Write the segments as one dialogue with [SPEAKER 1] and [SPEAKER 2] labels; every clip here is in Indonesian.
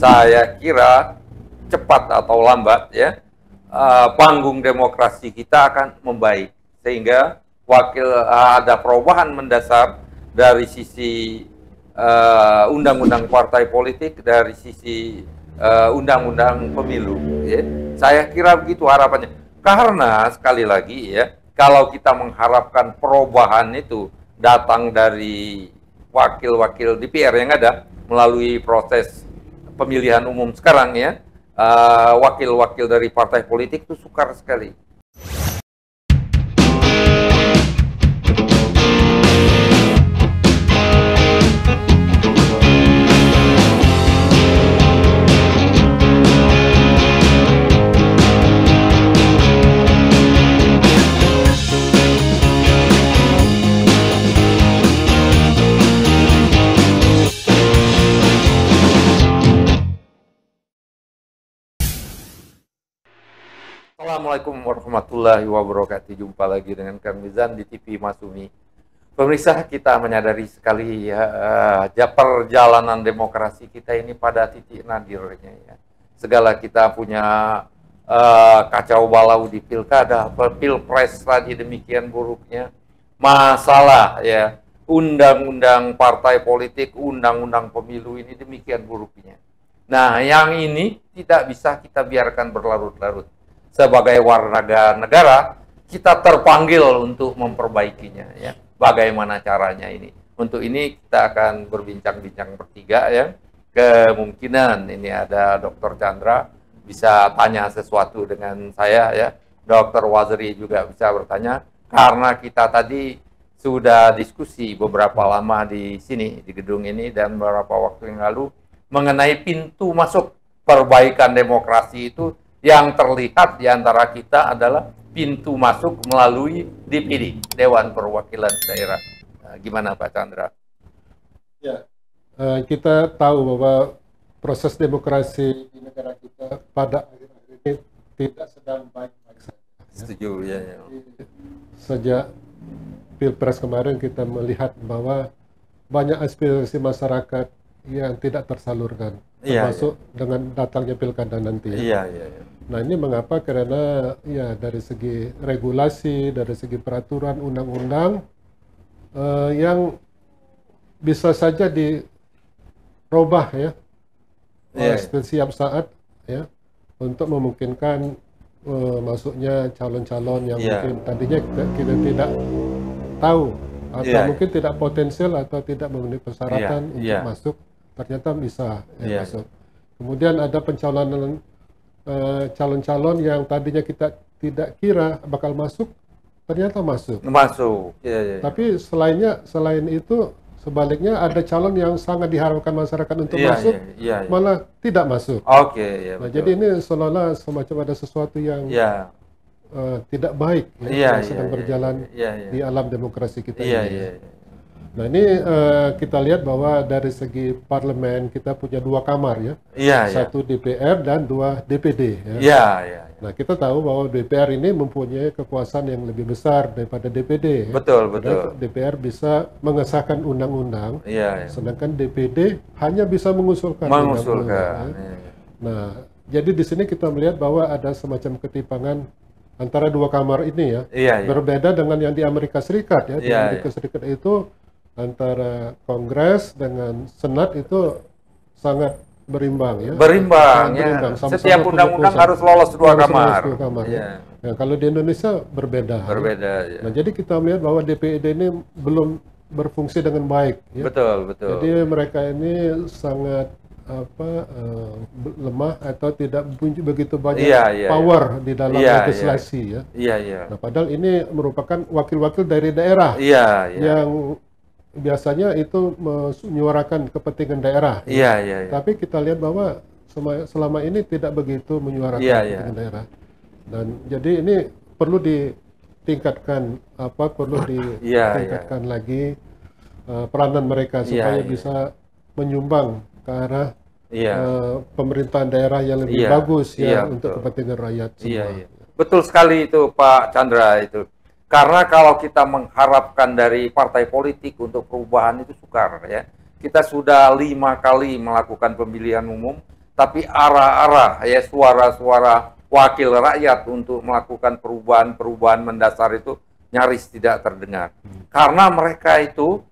[SPEAKER 1] saya kira cepat atau lambat ya, panggung demokrasi kita akan membaik sehingga ada perubahan mendasar dari sisi undang-undang partai politik, dari sisi undang-undang pemilu. Ya. Saya kira begitu harapannya. Karena sekali lagi ya, kalau kita mengharapkan perubahan itu datang dari wakil-wakil DPR yang ada melalui proses pemilihan umum sekarang ya, wakil-wakil dari partai politik itu sukar sekali. Assalamualaikum warahmatullahi wabarakatuh. Jumpa lagi dengan Kang Mizan di TV Masumi. Pemirsa, kita menyadari sekali ya, perjalanan demokrasi kita ini pada titik nadirnya ya. Segala kita punya kacau balau di pilkada, pilpres tadi demikian buruknya. Masalah ya, undang-undang partai politik, undang-undang pemilu ini demikian buruknya. Nah, yang ini tidak bisa kita biarkan berlarut-larut. Sebagai warga negara, kita terpanggil untuk memperbaikinya. Ya. Bagaimana caranya ini? Untuk ini kita akan berbincang-bincang bertiga ya. Kemungkinan ini ada Dr. Chandra bisa tanya sesuatu dengan saya ya. Dr. Wazri juga bisa bertanya. Karena kita tadi sudah diskusi beberapa lama di sini, di gedung ini, dan beberapa waktu yang lalu mengenai pintu masuk perbaikan demokrasi itu. Yang terlihat di antara kita adalah pintu masuk melalui DPD, Dewan Perwakilan Daerah. Nah, gimana Pak Chandra?
[SPEAKER 2] Ya, kita tahu bahwa proses demokrasi di negara kita pada akhir-akhir ini tidak sedang baik-baik saja.
[SPEAKER 1] Setuju, ya.
[SPEAKER 2] Sejak Pilpres kemarin kita melihat bahwa banyak aspirasi masyarakat yang tidak tersalurkan, termasuk dengan datangnya pilkada nanti. Ya. Nah, ini mengapa? Karena ya dari segi regulasi, dari segi peraturan undang-undang yang bisa saja dirubah ya setiap saat ya untuk memungkinkan masuknya calon-calon yang mungkin tadinya kita tidak tahu atau mungkin tidak potensial atau tidak memenuhi persyaratan untuk masuk, ternyata bisa masuk. Kemudian ada pencalonan calon-calon yang tadinya kita tidak kira bakal masuk, ternyata masuk. Tapi selain itu, sebaliknya ada calon yang sangat diharapkan masyarakat untuk masuk, malah tidak masuk. Nah, jadi ini seolah-olah semacam ada sesuatu yang tidak baik yang sedang berjalan di alam demokrasi kita ini. Nah, ini kita lihat bahwa dari segi parlemen kita punya dua kamar ya, satu DPR dan dua DPD. Nah, kita tahu bahwa DPR ini mempunyai kekuasaan yang lebih besar daripada DPD.
[SPEAKER 1] Betul.
[SPEAKER 2] DPR bisa mengesahkan undang-undang, sedangkan DPD hanya bisa mengusulkan. Undang-undang. Nah, jadi di sini kita melihat bahwa ada semacam ketimpangan antara dua kamar ini ya, berbeda dengan yang di Amerika Serikat ya. Di Amerika Serikat itu antara Kongres dengan Senat itu sangat berimbang ya.
[SPEAKER 1] Berimbang. Setiap undang-undang harus lolos dua kamar.
[SPEAKER 2] Ya. Nah, kalau di Indonesia berbeda. Nah, jadi kita melihat bahwa DPD ini belum berfungsi dengan baik. Ya.
[SPEAKER 1] Betul.
[SPEAKER 2] Jadi mereka ini sangat lemah atau tidak begitu banyak power di dalam legislasi ya. Nah, padahal ini merupakan wakil-wakil dari daerah yang biasanya itu menyuarakan kepentingan daerah. Tapi kita lihat bahwa selama ini tidak begitu menyuarakan kepentingan daerah. Dan jadi ini perlu ditingkatkan ditingkatkan lagi peranan mereka supaya bisa menyumbang ke arah pemerintahan daerah yang lebih bagus untuk kepentingan rakyat semua.
[SPEAKER 1] Betul sekali itu Pak Chandra itu. Karena kalau kita mengharapkan dari partai politik untuk perubahan itu sukar ya. Kita sudah 5 kali melakukan pemilihan umum tapi arah-arah ya suara-suara wakil rakyat untuk melakukan perubahan-perubahan mendasar itu nyaris tidak terdengar. Karena mereka itu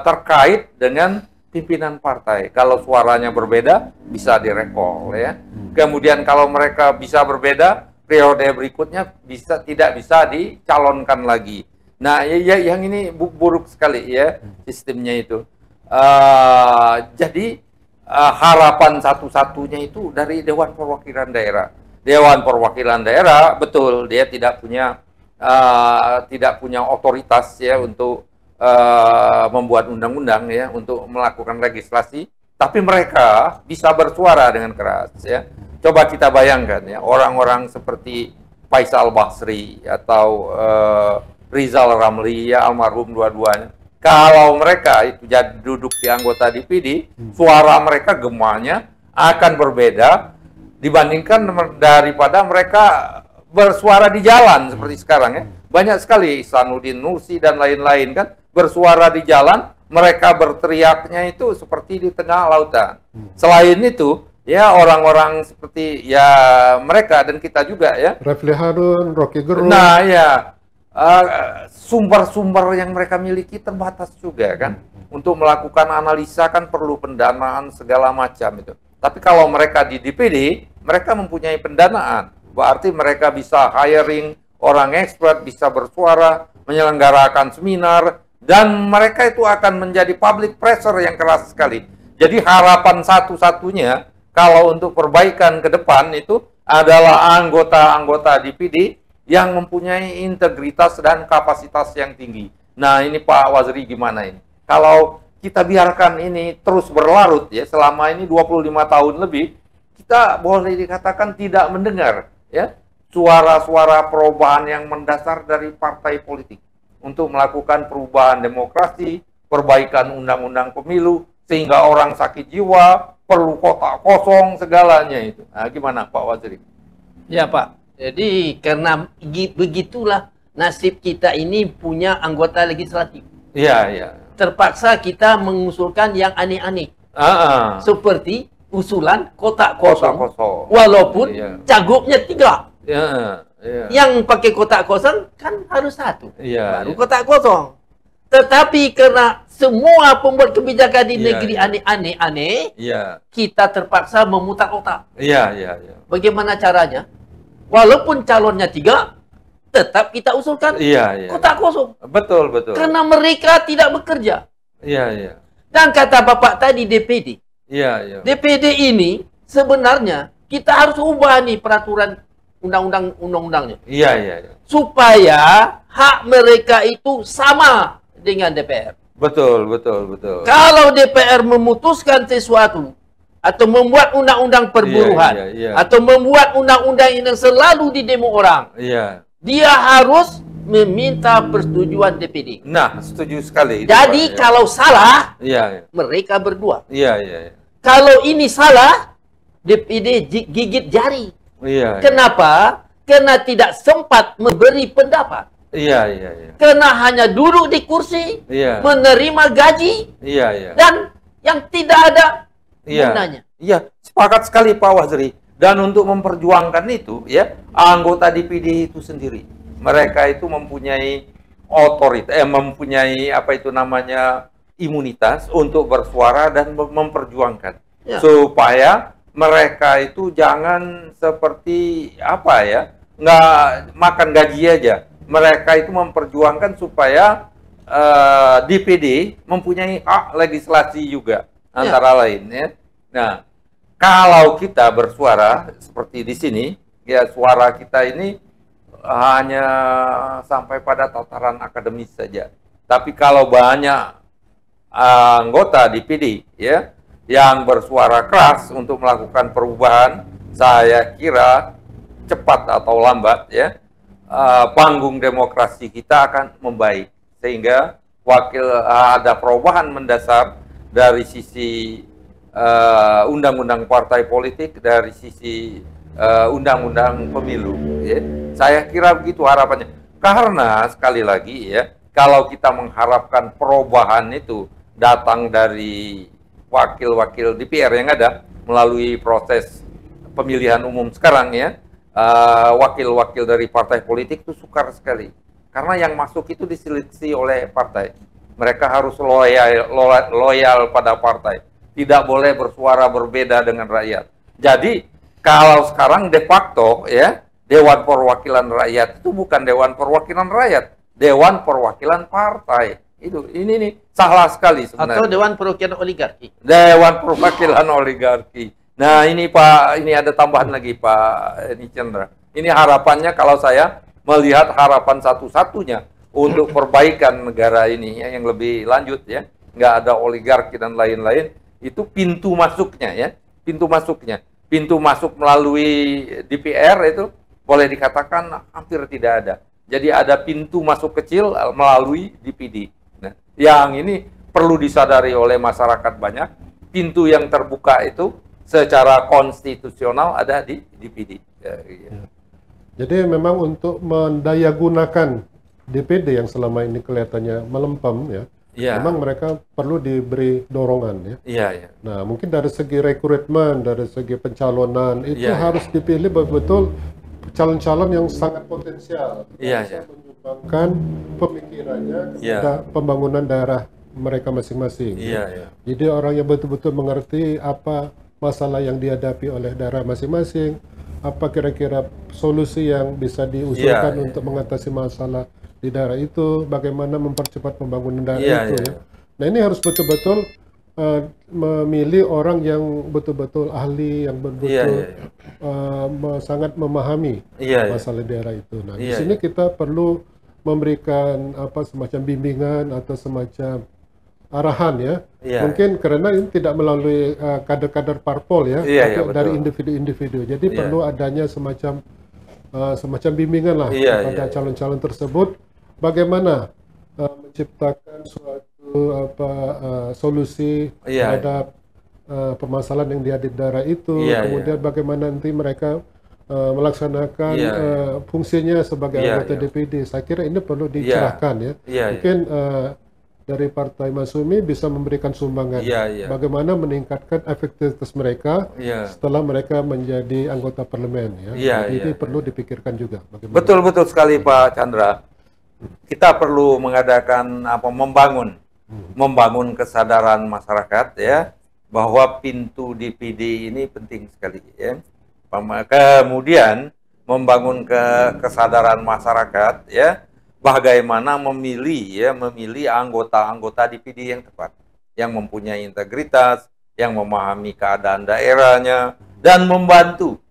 [SPEAKER 1] terkait dengan pimpinan partai. Kalau suaranya berbeda, bisa direkol ya. Kemudian kalau mereka bisa berbeda, periode berikutnya tidak bisa dicalonkan lagi. Nah, yang ini buruk sekali ya sistemnya itu. Jadi harapan satu-satunya itu dari Dewan Perwakilan Daerah. Dewan Perwakilan Daerah betul dia tidak punya otoritas ya untuk membuat undang-undang ya, untuk melakukan legislasi, tapi mereka bisa bersuara dengan keras ya. Coba kita bayangkan ya, orang-orang seperti Faisal Basri atau Rizal Ramli ya, almarhum dua-duanya. Kalau mereka itu jadi duduk di anggota DPD, suara mereka gemanya akan berbeda dibandingkan daripada mereka bersuara di jalan seperti sekarang ya. Banyak sekali Ihsanuddin Nursi dan lain-lain kan bersuara di jalan, mereka berteriaknya itu seperti di tengah lautan. Selain itu, ya orang-orang seperti ya mereka dan kita juga ya.
[SPEAKER 2] Refli Harun, Rocky Gerung.
[SPEAKER 1] Nah ya, sumber-sumber yang mereka miliki terbatas juga kan. Untuk melakukan analisa kan perlu pendanaan segala macam itu. Tapi kalau mereka di DPD, mereka mempunyai pendanaan. Berarti mereka bisa hiring orang expert, bisa bersuara, menyelenggarakan seminar, dan mereka itu akan menjadi public pressure yang keras sekali. Jadi harapan satu-satunya kalau untuk perbaikan ke depan itu adalah anggota-anggota DPD yang mempunyai integritas dan kapasitas yang tinggi. Nah ini Pak Waziri gimana ini? Kalau kita biarkan ini terus berlarut ya, selama ini 25 tahun lebih, kita boleh dikatakan tidak mendengar ya suara-suara perubahan yang mendasar dari partai politik untuk melakukan perubahan demokrasi, perbaikan undang-undang pemilu, sehingga orang sakit jiwa, perlu kotak kosong, segalanya itu. Nah, gimana Pak Waziri?
[SPEAKER 3] Ya Pak, jadi karena begitulah nasib kita ini punya anggota legislatif.
[SPEAKER 1] Iya, iya.
[SPEAKER 3] Terpaksa kita mengusulkan yang aneh-aneh. Seperti usulan kotak kosong. Walaupun cagupnya 3.
[SPEAKER 1] Ya.
[SPEAKER 3] Yang pakai kotak kosong kan harus 1.
[SPEAKER 1] Baru
[SPEAKER 3] kotak kosong. Tetapi karena semua pembuat kebijakan di negeri aneh-aneh, kita terpaksa memutar otak. Bagaimana caranya? Walaupun calonnya 3, tetap kita usulkan kotak kosong.
[SPEAKER 1] Betul.
[SPEAKER 3] Karena mereka tidak bekerja. Dan kata Bapak tadi DPD. DPD ini sebenarnya kita harus ubah nih peraturan undang-undangnya. Supaya hak mereka itu sama dengan DPR.
[SPEAKER 1] Betul.
[SPEAKER 3] Kalau DPR memutuskan sesuatu atau membuat undang-undang perburuhan atau membuat undang-undang yang selalu didemo orang, dia harus meminta persetujuan DPD.
[SPEAKER 1] Nah, setuju sekali.
[SPEAKER 3] Jadi kalau salah, mereka berdua. Kalau ini salah, DPD gigit jari. Kenapa? Karena tidak sempat memberi pendapat. Karena hanya duduk di kursi, menerima gaji, dan yang tidak ada gunanya.
[SPEAKER 1] Sepakat sekali Pak Waziri. Dan untuk memperjuangkan itu, ya anggota DPD itu sendiri, mereka itu mempunyai otoritas, mempunyai apa itu namanya imunitas untuk bersuara dan memperjuangkan, supaya mereka itu jangan seperti apa ya, nggak makan gaji aja. Mereka itu memperjuangkan supaya DPD mempunyai hak legislasi juga, antara lain ya. Nah, kalau kita bersuara seperti di sini, ya suara kita ini hanya sampai pada tataran akademis saja. Tapi kalau banyak anggota DPD ya yang bersuara keras untuk melakukan perubahan, saya kira cepat atau lambat ya panggung demokrasi kita akan membaik, sehingga ada perubahan mendasar dari sisi undang-undang partai politik, dari sisi undang-undang pemilu ya. Saya kira begitu harapannya, karena sekali lagi ya, kalau kita mengharapkan perubahan itu datang dari wakil-wakil DPR yang ada melalui proses pemilihan umum sekarang ya, wakil-wakil dari partai politik itu sukar sekali. Karena yang masuk itu diseleksi oleh partai. Mereka harus loyal pada partai. Tidak boleh bersuara berbeda dengan rakyat. Jadi, kalau sekarang de facto ya, Dewan Perwakilan Rakyat itu bukan Dewan Perwakilan Rakyat, Dewan Perwakilan Partai. Ini nih salah sekali sebenarnya.
[SPEAKER 3] Atau Dewan Perwakilan Oligarki.
[SPEAKER 1] Dewan Perwakilan Oligarki. Nah, ini Pak, ini ada tambahan lagi Pak Chandra. Ini harapannya kalau saya melihat harapan satu-satunya untuk perbaikan negara ini ya, yang lebih lanjut ya, nggak ada oligarki dan lain-lain, itu pintu masuknya ya, pintu masuk melalui DPR itu boleh dikatakan hampir tidak ada. Jadi ada pintu masuk kecil melalui DPD. Nah, yang ini perlu disadari oleh masyarakat banyak, pintu yang terbuka itu secara konstitusional ada di DPD. Ya.
[SPEAKER 2] Jadi memang untuk mendayagunakan DPD yang selama ini kelihatannya melempem ya, memang mereka perlu diberi dorongan ya. Nah, mungkin dari segi rekrutmen, dari segi pencalonan itu harus dipilih betul-betul calon-calon yang sangat potensial, bisa menyumbangkan pemikirannya kepada pembangunan daerah mereka masing-masing. Jadi orang yang betul-betul mengerti apa masalah yang dihadapi oleh daerah masing-masing, apa kira-kira solusi yang bisa diusulkan untuk mengatasi masalah di daerah itu, bagaimana mempercepat pembangunan daerah itu. Nah, ini harus betul-betul memilih orang yang betul-betul ahli, yang betul-betul sangat memahami masalah daerah itu. Nah, di sini kita perlu memberikan semacam bimbingan atau semacam arahan ya. Mungkin karena ini tidak melalui kader-kader parpol tapi dari individu-individu. Jadi perlu adanya semacam bimbingan lah pada calon-calon tersebut, bagaimana menciptakan suatu solusi terhadap permasalahan yang di daerah itu, kemudian bagaimana nanti mereka melaksanakan fungsinya sebagai anggota DPD. Saya kira ini perlu dicerahkan ya. Mungkin dari Partai Masyumi bisa memberikan sumbangan bagaimana meningkatkan efektivitas mereka setelah mereka menjadi anggota parlemen ya. Jadi perlu dipikirkan juga.
[SPEAKER 1] Betul sekali Pak Chandra. Kita perlu mengadakan membangun kesadaran masyarakat ya, bahwa pintu DPD ini penting sekali ya. Kemudian membangun kesadaran masyarakat ya, bagaimana memilih anggota-anggota DPD yang tepat, yang mempunyai integritas, yang memahami keadaan daerahnya, dan membantu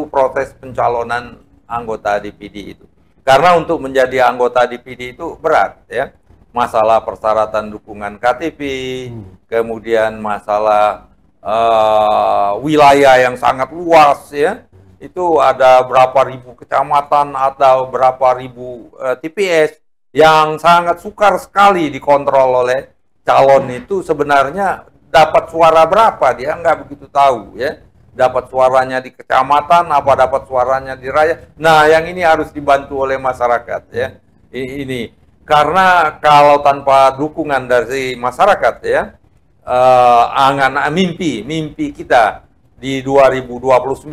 [SPEAKER 1] proses pencalonan anggota DPD itu. Karena untuk menjadi anggota DPD itu berat ya, masalah persyaratan dukungan KTP, kemudian masalah wilayah yang sangat luas ya. Itu ada berapa ribu kecamatan atau berapa ribu TPS yang sangat sukar sekali dikontrol oleh calon itu. Sebenarnya dapat suara berapa dia nggak begitu tahu ya, dapat suaranya di kecamatan apa dapat suaranya di rakyat. Nah, yang ini harus dibantu oleh masyarakat ya. Ini karena kalau tanpa dukungan dari masyarakat ya, mimpi kita di 2029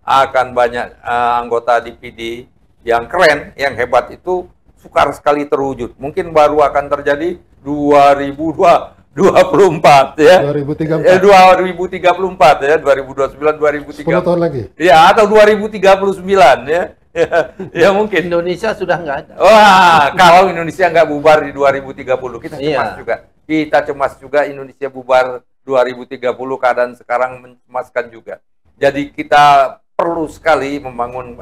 [SPEAKER 1] akan banyak anggota DPD yang keren, yang hebat itu sukar sekali terwujud. Mungkin baru akan terjadi 2024 ya. 2034 ya, 2029 2030.
[SPEAKER 2] 10 tahun lagi.
[SPEAKER 1] Ya, atau 2039 ya. Ya mungkin
[SPEAKER 3] Indonesia sudah nggak ada.
[SPEAKER 1] Wah, kalau Indonesia nggak bubar di 2030, kita cemas juga. Kita cemas juga Indonesia bubar 2030, keadaan sekarang mencemaskan juga. Jadi kita perlu sekali membangun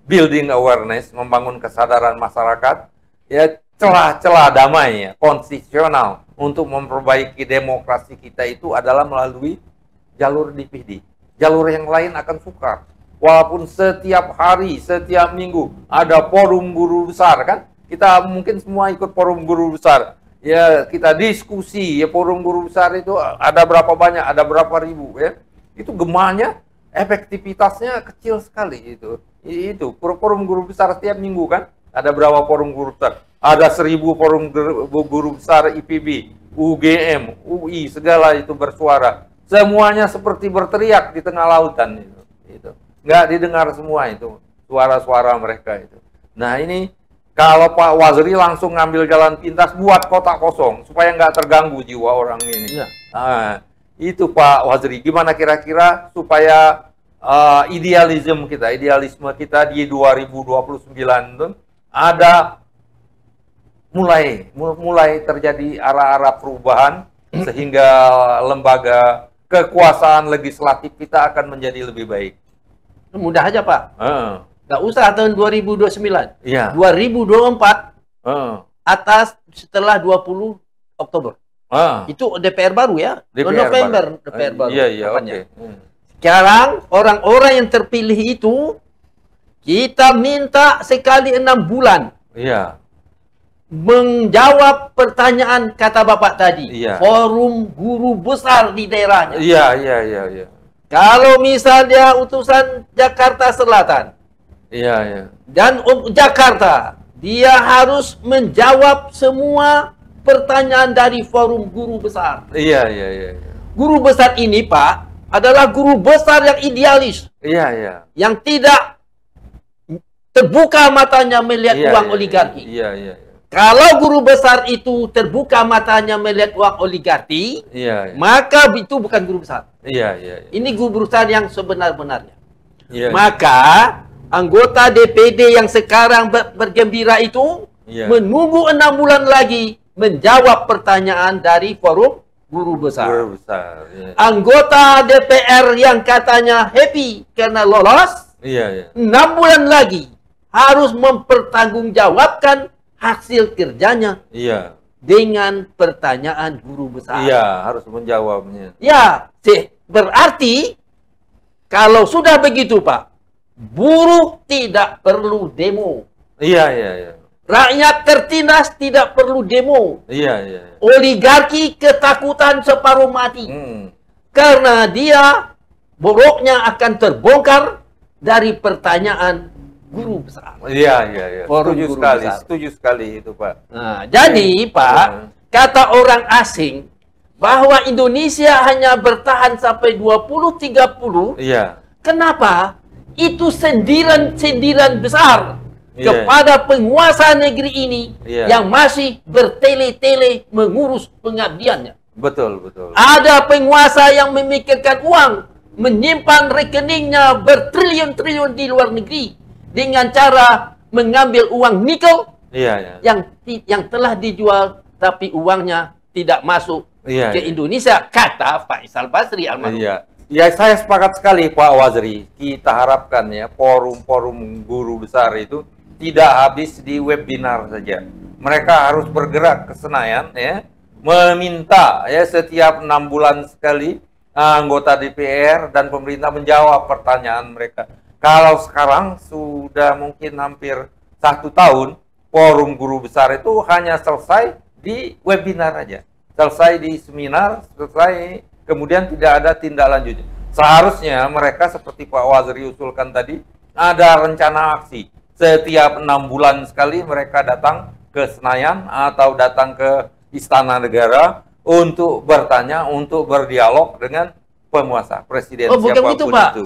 [SPEAKER 1] building awareness, membangun kesadaran masyarakat ya, celah-celah damai ya, konstitusional untuk memperbaiki demokrasi kita itu adalah melalui jalur DPD. Jalur yang lain akan sukar. Walaupun setiap hari, setiap minggu ada forum guru besar kan? Kita mungkin semua ikut forum guru besar. Ya, kita diskusi ya, forum guru besar itu ada berapa banyak, ada berapa ribu ya. Itu gemanya, efektivitasnya kecil sekali itu. Itu forum guru besar setiap minggu kan? Ada berapa forum guru besar? ada 1000 forum guru besar IPB, UGM, UI, segala itu bersuara. Semuanya seperti berteriak di tengah lautan itu. Nggak didengar semua itu suara-suara mereka itu. Nah ini kalau Pak Waziri langsung ngambil jalan pintas buat kotak kosong supaya nggak terganggu jiwa orang ini. Ya. Nah, itu Pak Waziri, gimana kira-kira supaya idealisme kita di 2029 itu ada mulai terjadi arah-arah perubahan sehingga lembaga kekuasaan legislatif kita akan menjadi lebih baik.
[SPEAKER 3] Mudah aja Pak. Nggak usah tahun 2029.
[SPEAKER 1] Iya.
[SPEAKER 3] 2024 atas setelah 20 Oktober. Itu DPR baru ya. November baru. DPR baru.
[SPEAKER 1] Iya, okay.
[SPEAKER 3] Sekarang orang-orang yang terpilih itu kita minta sekali 6 bulan.
[SPEAKER 1] Iya.
[SPEAKER 3] Menjawab pertanyaan kata Bapak tadi.
[SPEAKER 1] Iya.
[SPEAKER 3] Forum guru besar di daerahnya.
[SPEAKER 1] Iya.
[SPEAKER 3] Kalau misalnya utusan Jakarta Selatan.
[SPEAKER 1] Iya.
[SPEAKER 3] Dan Jakarta, dia harus menjawab semua pertanyaan dari forum guru besar.
[SPEAKER 1] Iya.
[SPEAKER 3] Guru besar ini, Pak, adalah guru besar yang idealis.
[SPEAKER 1] Iya.
[SPEAKER 3] Yang tidak terbuka matanya melihat uang oligarki.
[SPEAKER 1] Iya.
[SPEAKER 3] Kalau guru besar itu terbuka matanya melihat uang oligarki, maka itu bukan guru besar.
[SPEAKER 1] Iya.
[SPEAKER 3] Ini guru besar yang sebenar-benarnya.
[SPEAKER 1] Iya.
[SPEAKER 3] Maka anggota DPD yang sekarang bergembira itu menunggu 6 bulan lagi menjawab pertanyaan dari forum guru besar.
[SPEAKER 1] Guru besar. Iya.
[SPEAKER 3] Anggota DPR yang katanya happy karena lolos, 6 bulan lagi harus mempertanggungjawabkan hasil kerjanya dengan pertanyaan guru besar.
[SPEAKER 1] Iya, harus menjawabnya.
[SPEAKER 3] Ya, berarti kalau sudah begitu Pak, buruh tidak perlu demo.
[SPEAKER 1] Iya.
[SPEAKER 3] Rakyat tertindas tidak perlu demo.
[SPEAKER 1] Iya.
[SPEAKER 3] Oligarki ketakutan separuh mati. Karena dia boroknya akan terbongkar dari pertanyaan guru besar.
[SPEAKER 1] Iya. Setuju sekali itu Pak.
[SPEAKER 3] Nah, jadi Pak, kata orang asing bahwa Indonesia hanya bertahan sampai 2030.
[SPEAKER 1] Iya.
[SPEAKER 3] Kenapa? Itu sendiran-sendiran besar kepada penguasa negeri ini yang masih bertele-tele mengurus pengabdiannya.
[SPEAKER 1] Betul.
[SPEAKER 3] Ada penguasa yang memikirkan uang, menyimpan rekeningnya bertriliun-triliun di luar negeri dengan cara mengambil uang nikel yang telah dijual tapi uangnya tidak masuk ke Indonesia, kata Faisal Basri almarhum.
[SPEAKER 1] Ya, saya sepakat sekali Pak Waziri. Kita harapkan ya forum-forum guru besar itu tidak habis di webinar saja. Mereka harus bergerak ke Senayan ya, meminta ya setiap 6 bulan sekali anggota DPR dan pemerintah menjawab pertanyaan mereka. Kalau sekarang sudah mungkin hampir 1 tahun, forum guru besar itu hanya selesai di webinar aja. Selesai di seminar, selesai, kemudian tidak ada tindak lanjutnya. Seharusnya mereka seperti Pak Waziri usulkan tadi, ada rencana aksi. Setiap 6 bulan sekali mereka datang ke Senayan atau datang ke Istana Negara untuk bertanya, untuk berdialog dengan penguasa, presiden siapapun
[SPEAKER 3] itu, Pak.
[SPEAKER 1] Itu.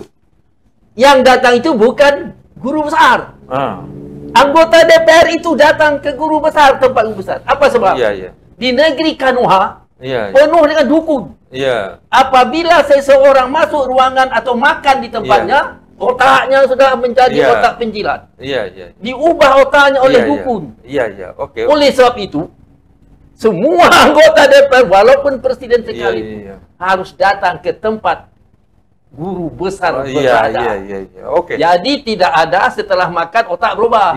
[SPEAKER 3] Yang datang itu bukan guru besar. Anggota DPR itu datang ke guru besar, tempat guru besar. Apa sebab? Di negeri Kanoha, penuh dengan dukun. Apabila seseorang masuk ruangan atau makan di tempatnya, otaknya sudah menjadi otak penjilat. Diubah otaknya oleh dukun. Oleh sebab itu, semua anggota DPR, walaupun presiden sekalipun, harus datang ke tempat guru besar berada. Jadi tidak ada setelah makan otak berubah.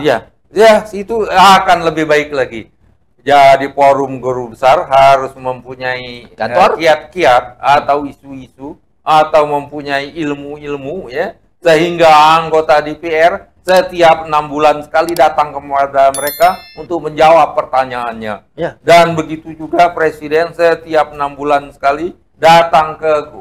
[SPEAKER 1] Itu akan lebih baik lagi. Jadi forum guru besar harus mempunyai kiat-kiat atau isu-isu atau mempunyai ilmu-ilmu ya, sehingga anggota DPR setiap 6 bulan sekali datang kepada mereka untuk menjawab pertanyaannya. Dan begitu juga presiden setiap 6 bulan sekali datang ke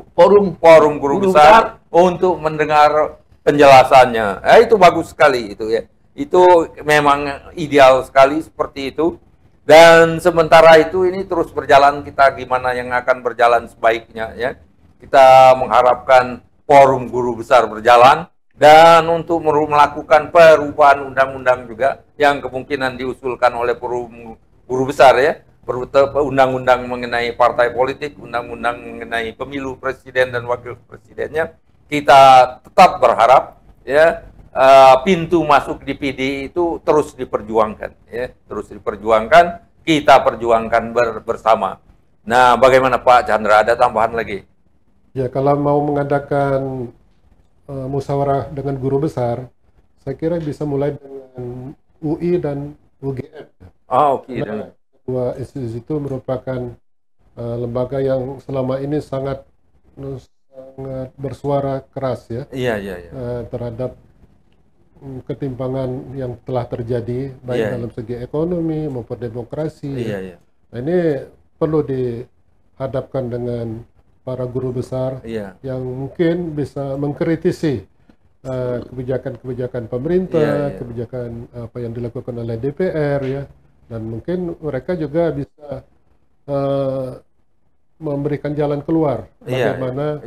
[SPEAKER 1] forum guru besar untuk mendengar penjelasannya. Itu bagus sekali itu ya. Itu memang ideal sekali seperti itu. Dan sementara itu ini terus berjalan, kita gimana yang akan berjalan sebaiknya ya. Kita mengharapkan forum guru besar berjalan, dan untuk melakukan perubahan undang-undang juga yang kemungkinan diusulkan oleh forum guru besar ya. Undang-undang mengenai partai politik, undang-undang mengenai pemilu presiden dan wakil presidennya. Kita tetap berharap ya, pintu masuk DPD itu terus diperjuangkan ya, terus diperjuangkan, kita perjuangkan bersama. Nah, bagaimana Pak Chandra, ada tambahan lagi?
[SPEAKER 2] Ya, kalau mau mengadakan musyawarah dengan guru besar, saya kira bisa mulai dengan UI dan UGM.
[SPEAKER 1] Oke.
[SPEAKER 2] Dua institusi itu merupakan lembaga yang selama ini sangat bersuara keras ya. Terhadap ketimpangan yang telah terjadi baik dalam segi ekonomi maupun demokrasi. Nah, ini perlu dihadapkan dengan para guru besar yang mungkin bisa mengkritisi kebijakan-kebijakan pemerintah, kebijakan apa yang dilakukan oleh DPR ya, dan mungkin mereka juga bisa memberikan jalan keluar bagaimana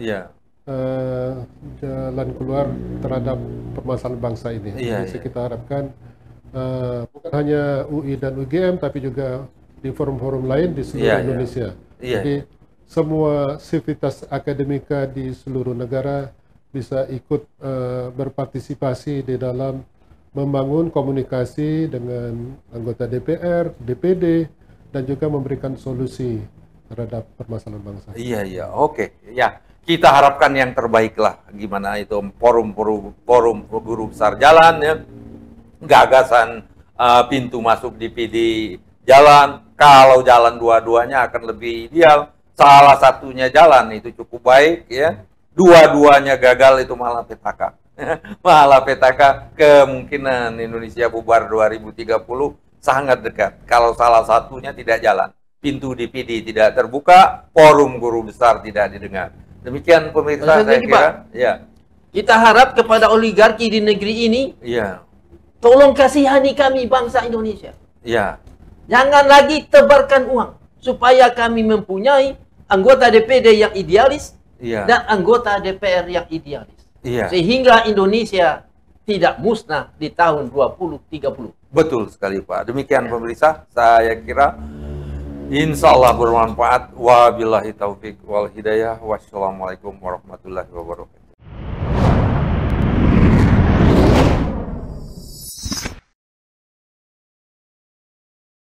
[SPEAKER 2] jalan keluar terhadap permasalahan bangsa ini. Jadi kita harapkan bukan hanya UI dan UGM, tapi juga di forum-forum lain di seluruh Indonesia. Jadi semua sivitas akademika di seluruh negara bisa ikut berpartisipasi di dalam membangun komunikasi dengan anggota DPR, DPD, dan juga memberikan solusi terhadap permasalahan bangsa.
[SPEAKER 1] Oke. Kita harapkan yang terbaik lah, gimana itu forum guru besar jalan ya, gagasan pintu masuk DPD jalan. Kalau jalan dua-duanya akan lebih ideal. Salah satunya jalan itu cukup baik ya, dua-duanya gagal itu malah petaka. Malah petaka, kemungkinan Indonesia bubar 2030 sangat dekat. Kalau salah satunya tidak jalan, pintu DPD tidak terbuka, forum guru besar tidak didengar. Demikian pemirsa, saya kira.
[SPEAKER 3] Kita harap kepada oligarki di negeri ini, tolong kasihani kami bangsa Indonesia. Jangan lagi tebarkan uang, supaya kami mempunyai anggota DPD yang idealis dan anggota DPR yang idealis. Sehingga Indonesia tidak musnah di tahun 2030.
[SPEAKER 1] Betul sekali Pak. Demikian pemirsa, saya kira insya Allah bermanfaat. Wabillahi taufik wal hidayah. Wassalamualaikum warahmatullahi wabarakatuh.